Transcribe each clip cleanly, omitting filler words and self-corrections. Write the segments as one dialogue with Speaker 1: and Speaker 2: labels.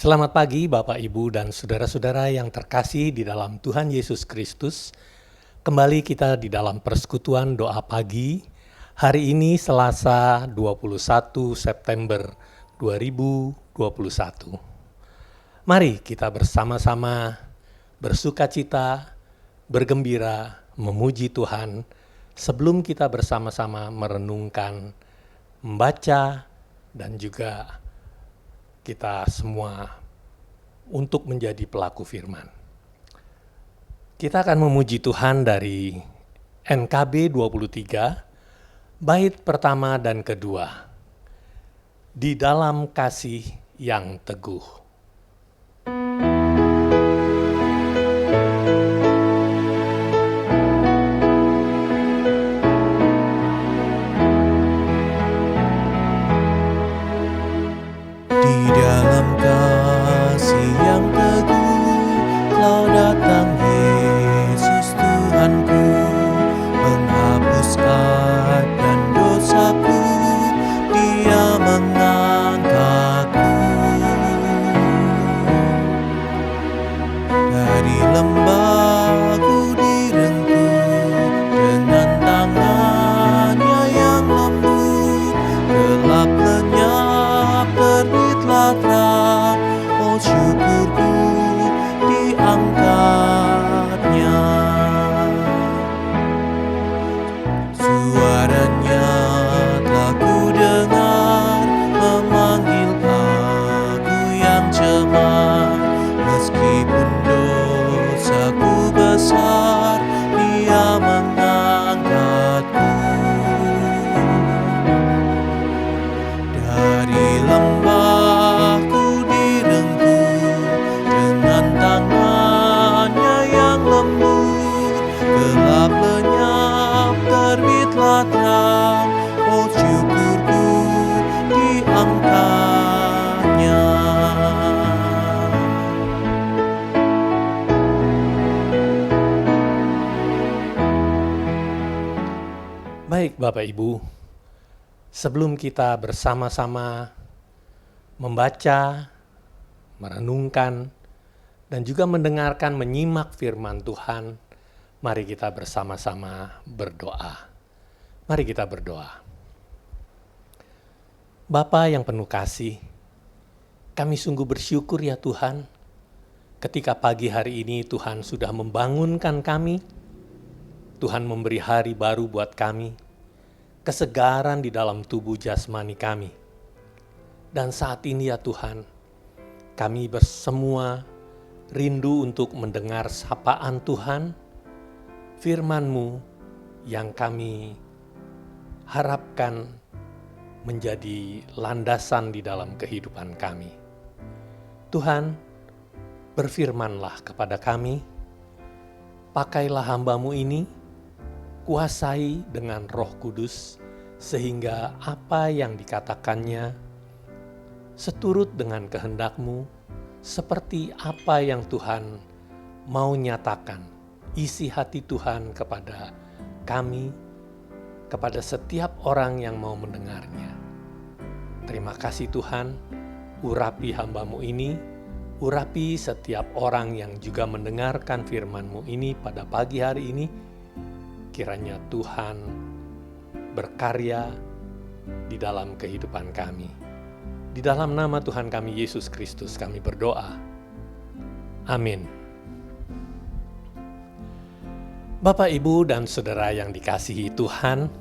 Speaker 1: Selamat pagi Bapak, Ibu, dan saudara-saudara yang terkasih di dalam Tuhan Yesus Kristus. Kembali kita di dalam persekutuan doa pagi. Hari ini Selasa 21 September 2021. Mari kita bersama-sama bersukacita, bergembira, memuji Tuhan sebelum kita bersama-sama merenungkan, membaca, dan juga kita semua untuk menjadi pelaku firman. Kita akan memuji Tuhan dari NKB 23, bait pertama dan kedua. Di dalam kasih yang teguh.
Speaker 2: Di dalam kasih yang teguh, Kau datang Yesus Tuhanku, menghapuskan dan dosaku, Dia mengangkatku. Dari lembah ku direngkuh dengan tangannya yang lembut, gelap lenyap terbitlah terang, oh syukurku diangkatnya. Suaranya telah ku dengar, memanggil aku yang cemar, meskipun dosaku besar, Dia mengangkatku. Dari lembah ku direngkuh dengan tangannya yang lembut, gelap lenyap terbitlah terang, oh syukurku diangkatnya.
Speaker 1: Baik Bapak Ibu, sebelum kita bersama-sama membaca, merenungkan, dan juga mendengarkan, menyimak firman Tuhan, mari kita bersama-sama berdoa. Mari kita berdoa. Bapa yang penuh kasih, kami sungguh bersyukur ya Tuhan, ketika pagi hari ini Tuhan sudah membangunkan kami, Tuhan memberi hari baru buat kami, kesegaran di dalam tubuh jasmani kami. Dan saat ini ya Tuhan, kami bersemua rindu untuk mendengar sapaan Tuhan, firman-Mu yang kami harapkan menjadi landasan di dalam kehidupan kami. Tuhan, berfirmanlah kepada kami, pakailah hamba-Mu ini, kuasai dengan Roh Kudus, sehingga apa yang dikatakannya seturut dengan kehendak-Mu, seperti apa yang Tuhan mau nyatakan, isi hati Tuhan kepada kami, kepada setiap orang yang mau mendengarnya. Terima kasih Tuhan, urapi hamba-Mu ini, urapi setiap orang yang juga mendengarkan firman-Mu ini pada pagi hari ini. Kiranya Tuhan berkarya di dalam kehidupan kami. Di dalam nama Tuhan kami Yesus Kristus kami berdoa. Amin. Bapak, Ibu, dan Saudara yang dikasihi Tuhan,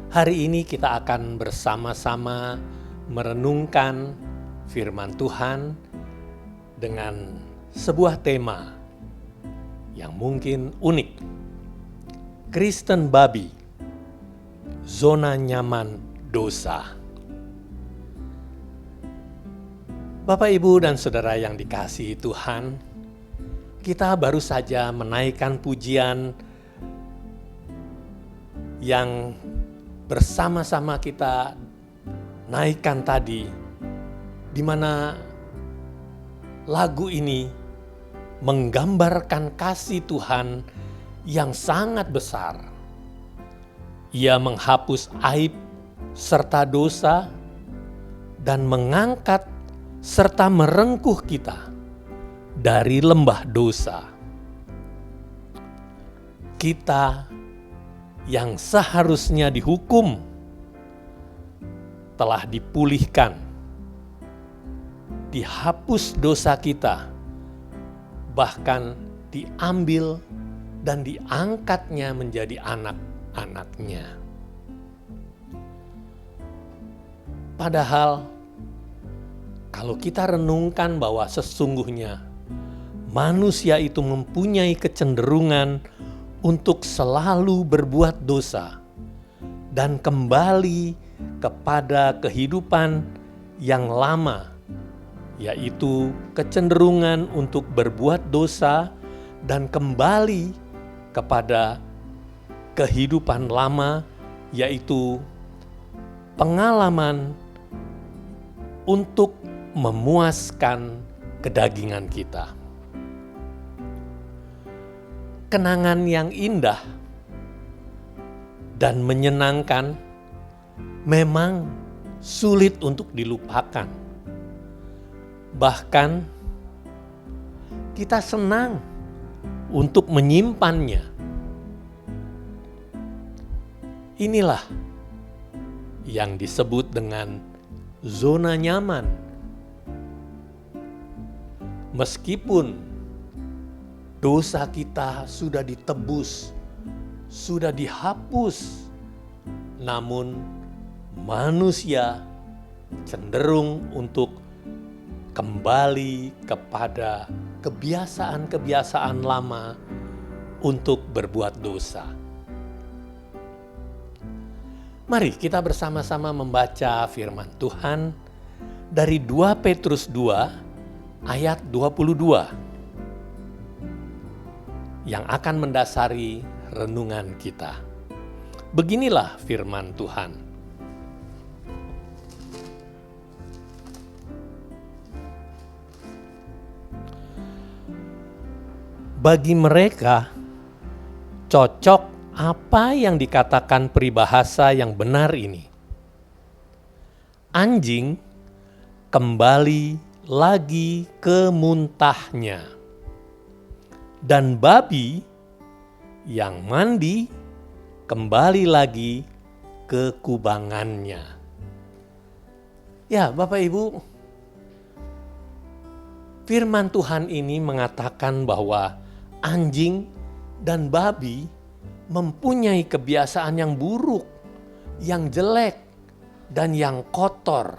Speaker 1: hari ini kita akan bersama-sama merenungkan firman Tuhan dengan sebuah tema yang mungkin unik. Kristen babi, zona nyaman dosa. Bapak, Ibu, dan Saudara yang dikasihi Tuhan, kita baru saja menaikkan pujian yang bersama-sama kita naikkan tadi, di mana lagu ini menggambarkan kasih Tuhan yang sangat besar. Ia menghapus aib serta dosa dan mengangkat serta merengkuh kita dari lembah dosa. Kita yang seharusnya dihukum telah dipulihkan, dihapus dosa kita, bahkan diambil dan diangkatnya menjadi anak-anaknya. Padahal kalau kita renungkan bahwa sesungguhnya manusia itu mempunyai kecenderungan untuk selalu berbuat dosa dan kembali kepada kehidupan yang lama, yaitu kecenderungan untuk berbuat dosa dan kembali kepada kehidupan lama, yaitu pengalaman untuk memuaskan kedagingan kita. Kenangan yang indah dan menyenangkan memang sulit untuk dilupakan. Bahkan kita senang untuk menyimpannya. Inilah yang disebut dengan zona nyaman. Meskipun dosa kita sudah ditebus, sudah dihapus, namun manusia cenderung untuk kembali kepada kebiasaan-kebiasaan lama untuk berbuat dosa. Mari kita bersama-sama membaca firman Tuhan dari 2 Petrus 2 ayat 22 yang akan mendasari renungan kita. Beginilah firman Tuhan. Bagi mereka cocok apa yang dikatakan peribahasa yang benar ini. Anjing kembali lagi ke muntahnya, dan babi yang mandi kembali lagi ke kubangannya. Ya, Bapak Ibu, firman Tuhan ini mengatakan bahwa anjing dan babi mempunyai kebiasaan yang buruk, yang jelek, dan yang kotor.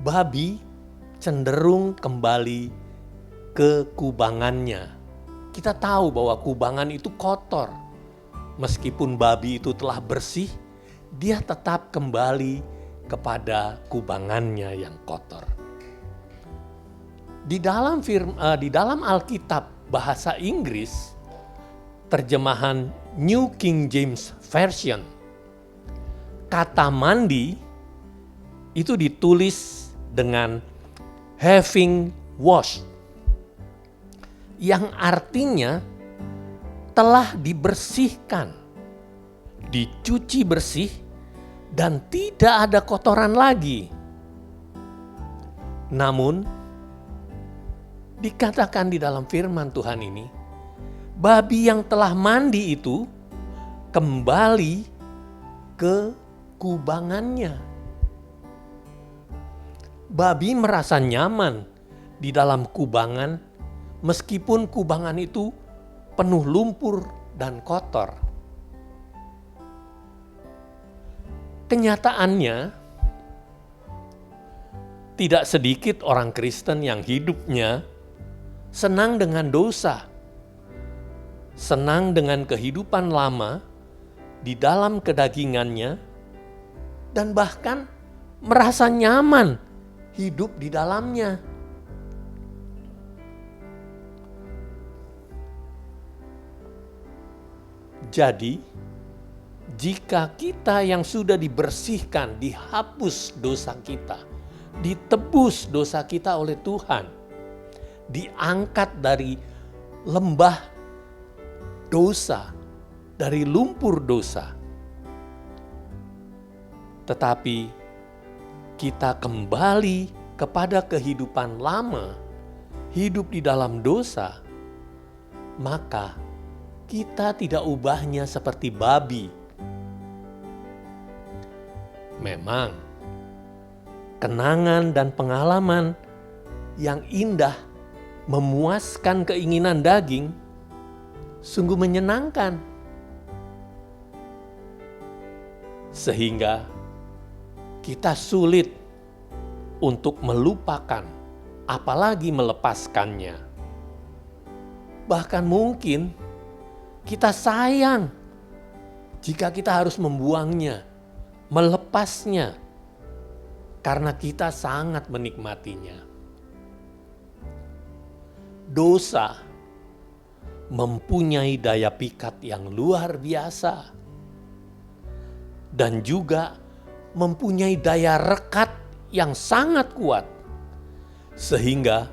Speaker 1: Babi cenderung kembali ke kubangannya. Kita tahu bahwa kubangan itu kotor. Meskipun babi itu telah bersih, dia tetap kembali kepada kubangannya yang kotor. Di dalam Alkitab bahasa Inggris, terjemahan New King James Version, kata mandi itu ditulis dengan having washed, yang artinya telah dibersihkan, dicuci bersih, dan tidak ada kotoran lagi. Namun, dikatakan di dalam firman Tuhan ini, babi yang telah mandi itu kembali ke kubangannya. Babi merasa nyaman di dalam kubangan, meskipun kubangan itu penuh lumpur dan kotor. Kenyataannya, tidak sedikit orang Kristen yang hidupnya senang dengan dosa, senang dengan kehidupan lama di dalam kedagingannya, dan bahkan merasa nyaman hidup di dalamnya. Jadi, jika kita yang sudah dibersihkan, dihapus dosa kita, ditebus dosa kita oleh Tuhan, diangkat dari lembah dosa, dari lumpur dosa, tetapi kita kembali kepada kehidupan lama, hidup di dalam dosa, maka kita tidak ubahnya seperti babi. Memang, kenangan dan pengalaman yang indah memuaskan keinginan daging sungguh menyenangkan. Sehingga kita sulit untuk melupakan, apalagi melepaskannya. Bahkan mungkin kita sayang jika kita harus membuangnya, melepasnya, karena kita sangat menikmatinya. Dosa mempunyai daya pikat yang luar biasa dan juga mempunyai daya rekat yang sangat kuat, sehingga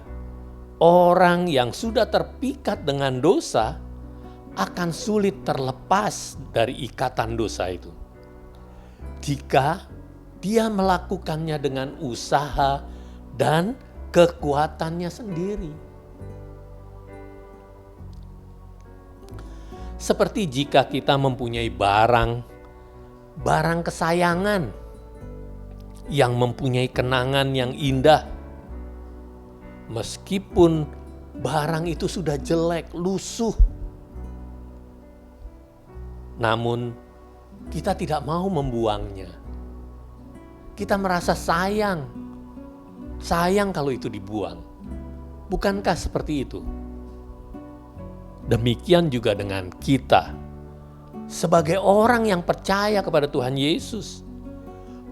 Speaker 1: orang yang sudah terpikat dengan dosa akan sulit terlepas dari ikatan dosa itu. Jika dia melakukannya dengan usaha dan kekuatannya sendiri. Seperti jika kita mempunyai barang kesayangan yang mempunyai kenangan yang indah. Meskipun barang itu sudah jelek, lusuh, namun kita tidak mau membuangnya. Kita merasa sayang kalau itu dibuang. Bukankah seperti itu? Demikian juga dengan kita. Sebagai orang yang percaya kepada Tuhan Yesus,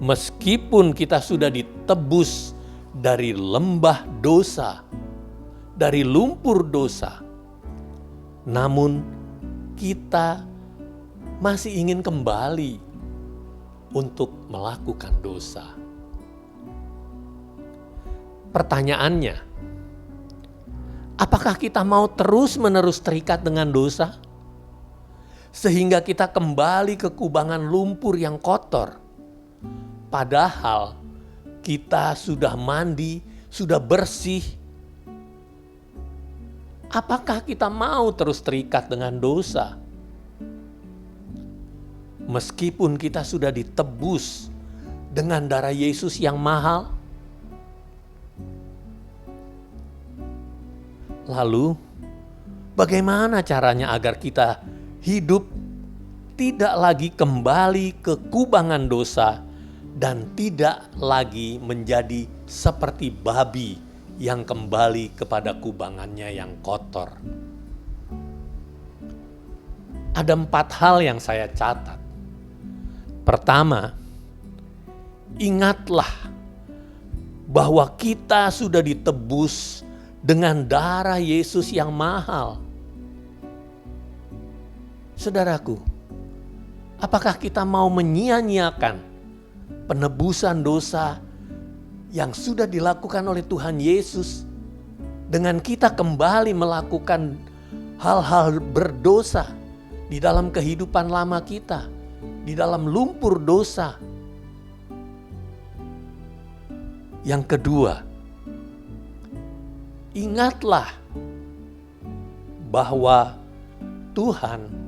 Speaker 1: meskipun kita sudah ditebus dari lembah dosa, dari lumpur dosa, namun kita masih ingin kembali untuk melakukan dosa. Pertanyaannya, apakah kita mau terus-menerus terikat dengan dosa? Sehingga kita kembali ke kubangan lumpur yang kotor. Padahal kita sudah mandi, sudah bersih. Apakah kita mau terus terikat dengan dosa? Meskipun kita sudah ditebus dengan darah Yesus yang mahal. Lalu, bagaimana caranya agar kita hidup tidak lagi kembali ke kubangan dosa dan tidak lagi menjadi seperti babi yang kembali kepada kubangannya yang kotor? Ada 4 hal yang saya catat. Pertama, ingatlah bahwa kita sudah ditebus dengan darah Yesus yang mahal. Saudaraku, apakah kita mau menyia-nyiakan penebusan dosa yang sudah dilakukan oleh Tuhan Yesus dengan kita kembali melakukan hal-hal berdosa di dalam kehidupan lama kita, di dalam lumpur dosa? Yang kedua, ingatlah bahwa Tuhan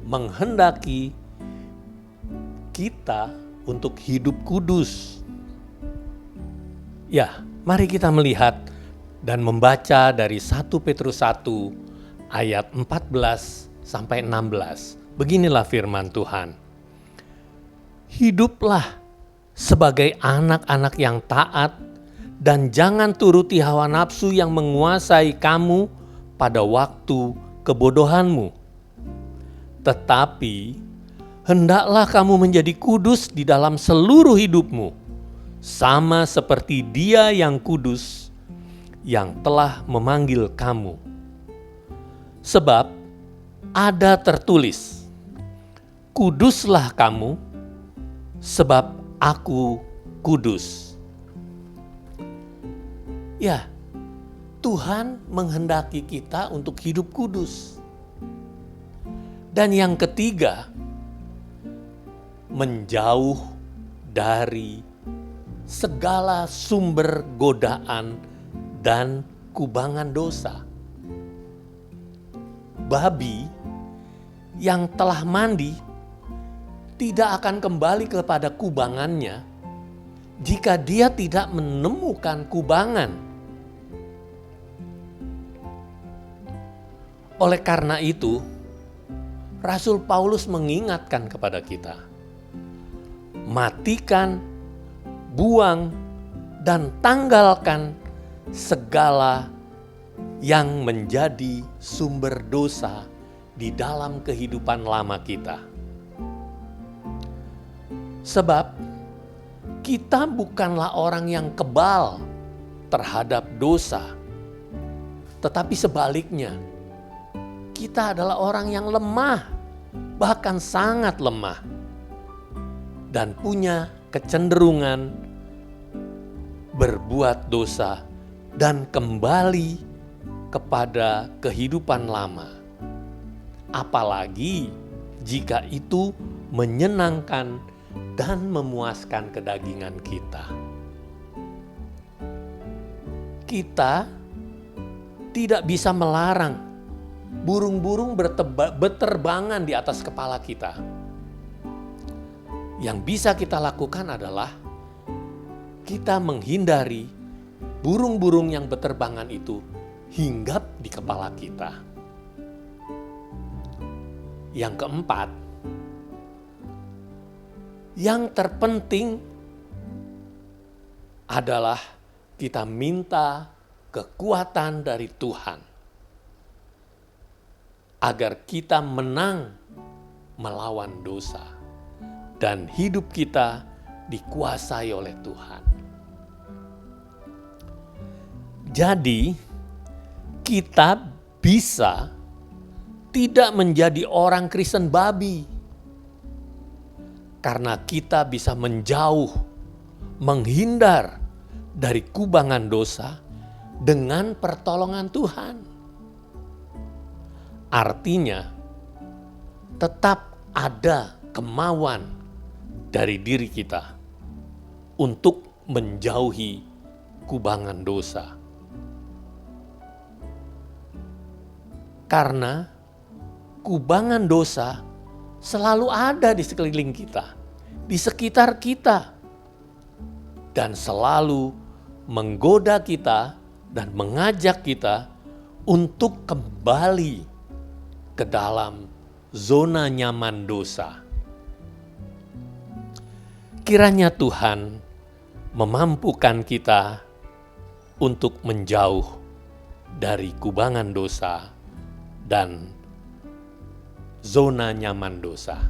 Speaker 1: menghendaki kita untuk hidup kudus. Ya, mari kita melihat dan membaca dari 1 Petrus 1 ayat 14 sampai 16. Beginilah firman Tuhan. Hiduplah sebagai anak-anak yang taat dan jangan turuti hawa nafsu yang menguasai kamu pada waktu kebodohanmu. Tetapi hendaklah kamu menjadi kudus di dalam seluruh hidupmu, sama seperti Dia yang kudus yang telah memanggil kamu. Sebab ada tertulis, kuduslah kamu, sebab aku kudus. Ya, Tuhan menghendaki kita untuk hidup kudus. Dan yang ketiga, menjauh dari segala sumber godaan dan kubangan dosa. Babi yang telah mandi tidak akan kembali kepada kubangannya jika dia tidak menemukan kubangan. Oleh karena itu, Rasul Paulus mengingatkan kepada kita, matikan, buang, dan tanggalkan segala yang menjadi sumber dosa di dalam kehidupan lama kita. Sebab kita bukanlah orang yang kebal terhadap dosa, tetapi sebaliknya, kita adalah orang yang lemah, bahkan sangat lemah, dan punya kecenderungan berbuat dosa dan kembali kepada kehidupan lama. Apalagi jika itu menyenangkan dan memuaskan kedagingan kita. Kita tidak bisa melarang burung-burung berterbangan di atas kepala kita. Yang bisa kita lakukan adalah kita menghindari burung-burung yang berterbangan itu hinggap di kepala kita. Yang keempat, yang terpenting adalah kita minta kekuatan dari Tuhan agar kita menang melawan dosa dan hidup kita dikuasai oleh Tuhan. Jadi, kita bisa tidak menjadi orang Kristen babi karena kita bisa menjauh, menghindar dari kubangan dosa dengan pertolongan Tuhan. Artinya, tetap ada kemauan dari diri kita untuk menjauhi kubangan dosa. Karena kubangan dosa selalu ada di sekeliling kita, di sekitar kita, dan selalu menggoda kita dan mengajak kita untuk kembali ke dalam zona nyaman dosa. Kiranya Tuhan memampukan kita untuk menjauh dari kubangan dosa dan zona nyaman dosa.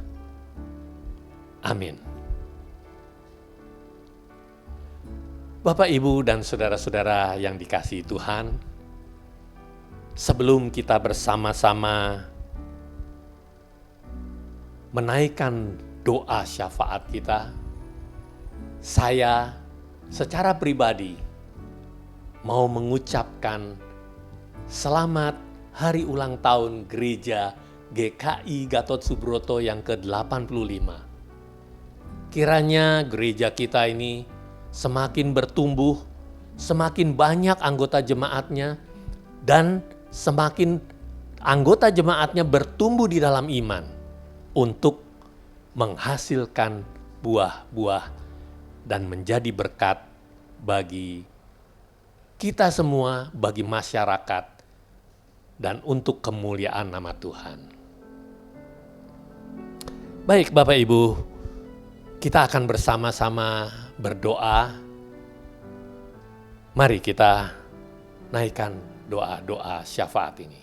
Speaker 1: Amin. Bapak, Ibu, dan saudara-saudara yang dikasihi Tuhan, sebelum kita bersama-sama menaikkan doa syafaat kita, saya secara pribadi mau mengucapkan selamat Hari Ulang Tahun Gereja GKI Gatot Subroto yang ke-85. Kiranya gereja kita ini semakin bertumbuh, semakin banyak anggota jemaatnya, dan semakin anggota jemaatnya bertumbuh di dalam iman untuk menghasilkan buah-buah dan menjadi berkat bagi kita semua, bagi masyarakat, dan untuk kemuliaan nama Tuhan. Baik Bapak Ibu, kita akan bersama-sama berdoa. Mari kita naikkan doa-doa syafaat ini.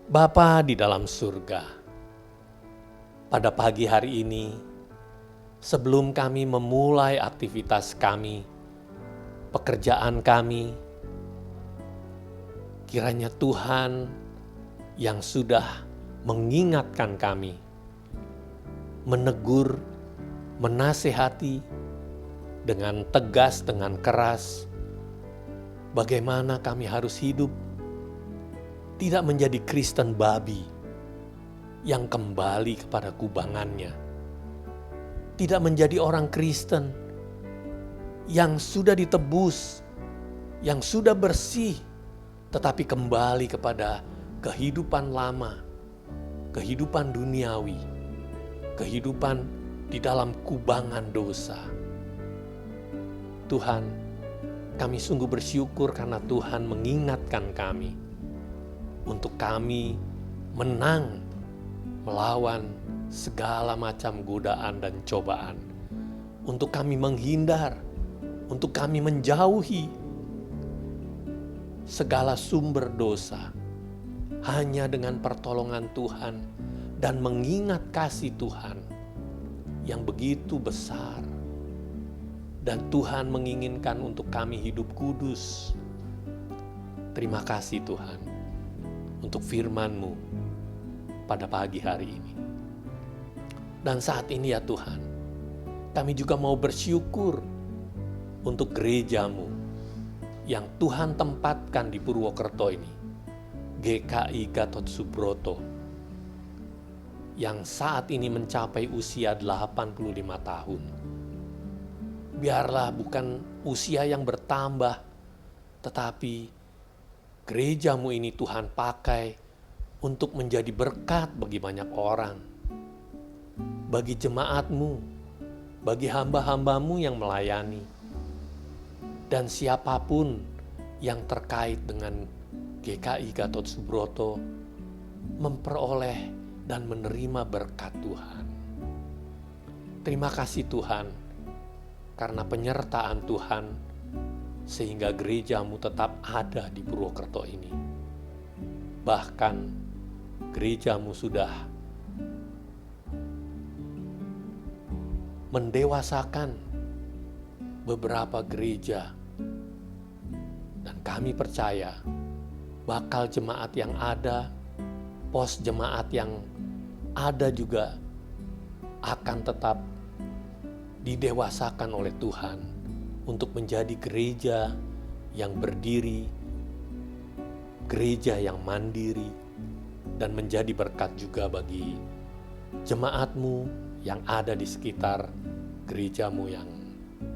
Speaker 1: Bapa di dalam surga, pada pagi hari ini, sebelum kami memulai aktivitas kami, pekerjaan kami, kiranya Tuhan yang sudah mengingatkan kami, menegur, menasehati dengan tegas, dengan keras, bagaimana kami harus hidup, tidak menjadi Kristen babi yang kembali kepada kubangannya, tidak menjadi orang Kristen yang sudah ditebus, yang sudah bersih, tetapi kembali kepada kehidupan lama, kehidupan duniawi, kehidupan di dalam kubangan dosa. Tuhan, kami sungguh bersyukur karena Tuhan mengingatkan kami untuk kami menang melawan segala macam godaan dan cobaan, untuk kami menghindar, untuk kami menjauhi segala sumber dosa hanya dengan pertolongan Tuhan dan mengingat kasih Tuhan yang begitu besar. Dan Tuhan menginginkan untuk kami hidup kudus. Terima kasih Tuhan untuk firman-Mu pada pagi hari ini. Dan saat ini ya Tuhan, kami juga mau bersyukur untuk gereja-Mu yang Tuhan tempatkan di Purwokerto ini, GKI Gatot Subroto, yang saat ini mencapai usia 85 tahun. Biarlah bukan usia yang bertambah, tetapi gereja-Mu ini Tuhan pakai untuk menjadi berkat bagi banyak orang, bagi jemaat-Mu, bagi hamba-hamba-Mu yang melayani, dan siapapun yang terkait dengan GKI Gatot Subroto memperoleh dan menerima berkat Tuhan. Terima kasih Tuhan, karena penyertaan Tuhan sehingga gereja-Mu tetap ada di Purwokerto ini. Bahkan gereja-Mu sudah mendewasakan beberapa gereja, dan kami percaya bakal jemaat yang ada, pos jemaat yang ada juga akan tetap didewasakan oleh Tuhan untuk menjadi gereja yang berdiri, gereja yang mandiri, dan menjadi berkat juga bagi jemaat-Mu yang ada di sekitar gereja-Mu yang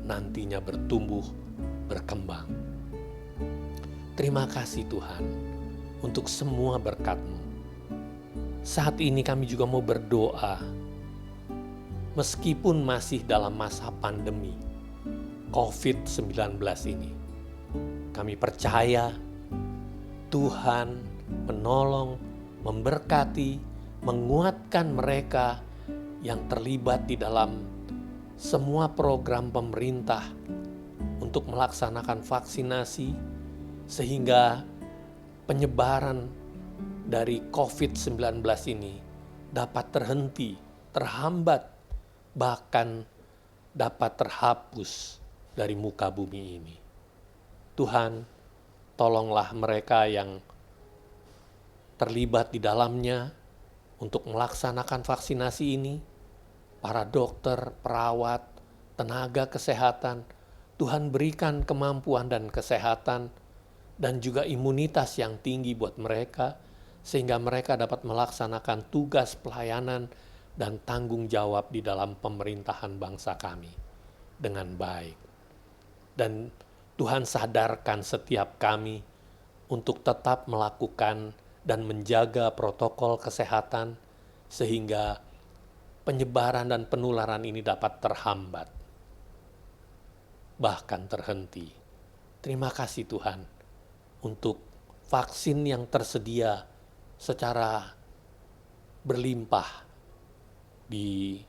Speaker 1: nantinya bertumbuh, berkembang. Terima kasih Tuhan untuk semua berkat-Mu. Saat ini kami juga mau berdoa, meskipun masih dalam masa pandemi COVID-19 ini, kami percaya Tuhan menolong, memberkati, menguatkan mereka yang terlibat di dalam semua program pemerintah untuk melaksanakan vaksinasi, sehingga penyebaran dari COVID-19 ini dapat terhenti, terhambat, bahkan dapat terhapus dari muka bumi ini. Tuhan, tolonglah mereka yang terlibat di dalamnya untuk melaksanakan vaksinasi ini, para dokter, perawat, tenaga kesehatan. Tuhan berikan kemampuan dan kesehatan dan juga imunitas yang tinggi buat mereka, sehingga mereka dapat melaksanakan tugas pelayanan dan tanggung jawab di dalam pemerintahan bangsa kami dengan baik. Dan Tuhan sadarkan setiap kami untuk tetap melakukan dan menjaga protokol kesehatan sehingga penyebaran dan penularan ini dapat terhambat, bahkan terhenti. Terima kasih Tuhan untuk vaksin yang tersedia secara berlimpah di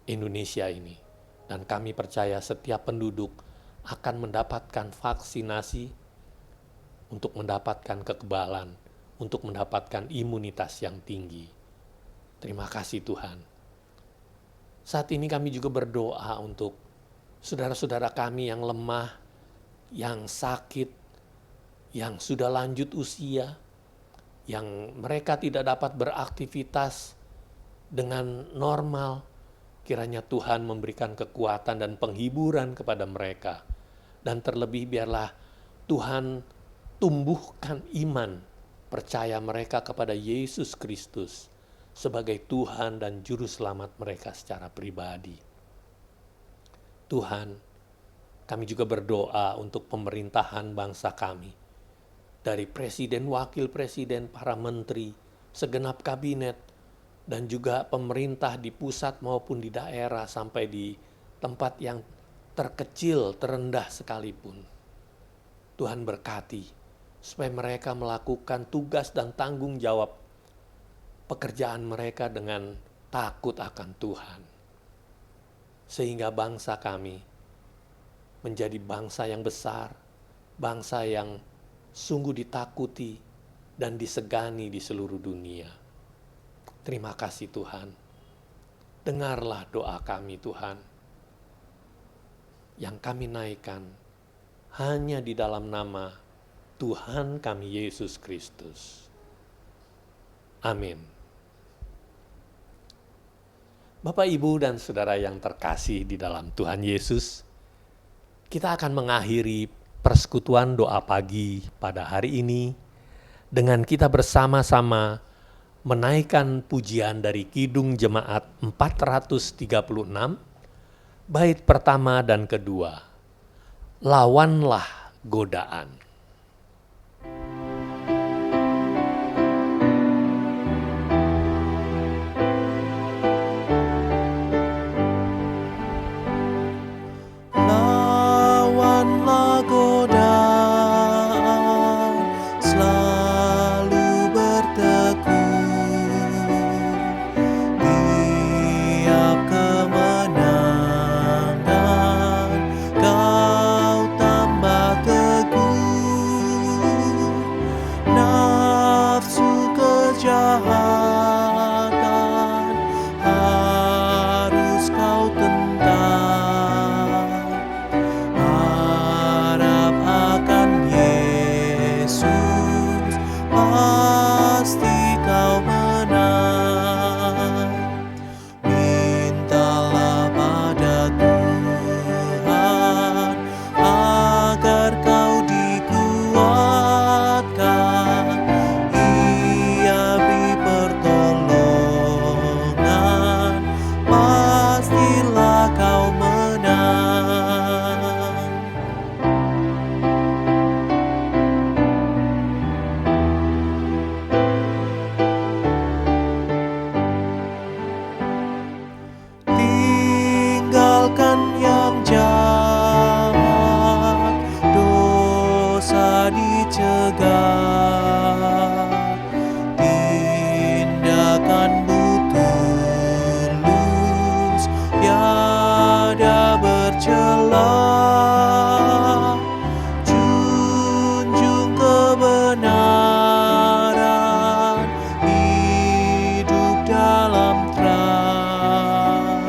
Speaker 1: Indonesia ini. Dan kami percaya setiap penduduk akan mendapatkan vaksinasi untuk mendapatkan kekebalan, untuk mendapatkan imunitas yang tinggi. Terima kasih Tuhan. Saat ini kami juga berdoa untuk saudara-saudara kami yang lemah, yang sakit, yang sudah lanjut usia, yang mereka tidak dapat beraktivitas dengan normal. Kiranya Tuhan memberikan kekuatan dan penghiburan kepada mereka. Dan terlebih biarlah Tuhan tumbuhkan iman, percaya mereka kepada Yesus Kristus sebagai Tuhan dan Juru Selamat mereka secara pribadi. Tuhan, kami juga berdoa untuk pemerintahan bangsa kami. Dari presiden, wakil presiden, para menteri, segenap kabinet, dan juga pemerintah di pusat maupun di daerah sampai di tempat yang terkecil, terendah sekalipun. Tuhan berkati supaya mereka melakukan tugas dan tanggung jawab pekerjaan mereka dengan takut akan Tuhan. Sehingga bangsa kami menjadi bangsa yang besar, bangsa yang sungguh ditakuti dan disegani di seluruh dunia. Terima kasih Tuhan. Dengarlah doa kami Tuhan, yang kami naikkan hanya di dalam nama Tuhan kami Yesus Kristus. Amin. Bapak, Ibu, dan Saudara yang terkasih di dalam Tuhan Yesus, kita akan mengakhiri persekutuan doa pagi pada hari ini dengan kita bersama-sama menaikkan pujian dari Kidung Jemaat 436, bait pertama dan kedua, Lawanlah Godaan.
Speaker 2: Lawanlah godaan, selalu bertekun. Tiap kemenangan, kau tambah teguh. Nafsu kejahatan harus kau tentang. Harap akan Yesus, pasti kau menang. Mintalah pada Tuhan agar kau dikuatkan. Ia beri pertolongan, pastilah kau menang. Tinggalkan yang jahat, dosa dicegah. Tindakanmu tulus, tiada bercela. Junjung kebenaran, hidup dalam terang.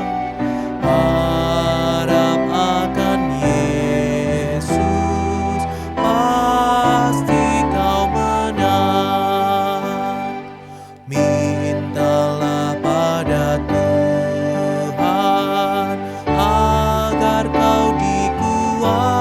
Speaker 2: Harap akan Yesus, pasti kau menang. Mintalah pada Tuhan agar kau dikuatkan.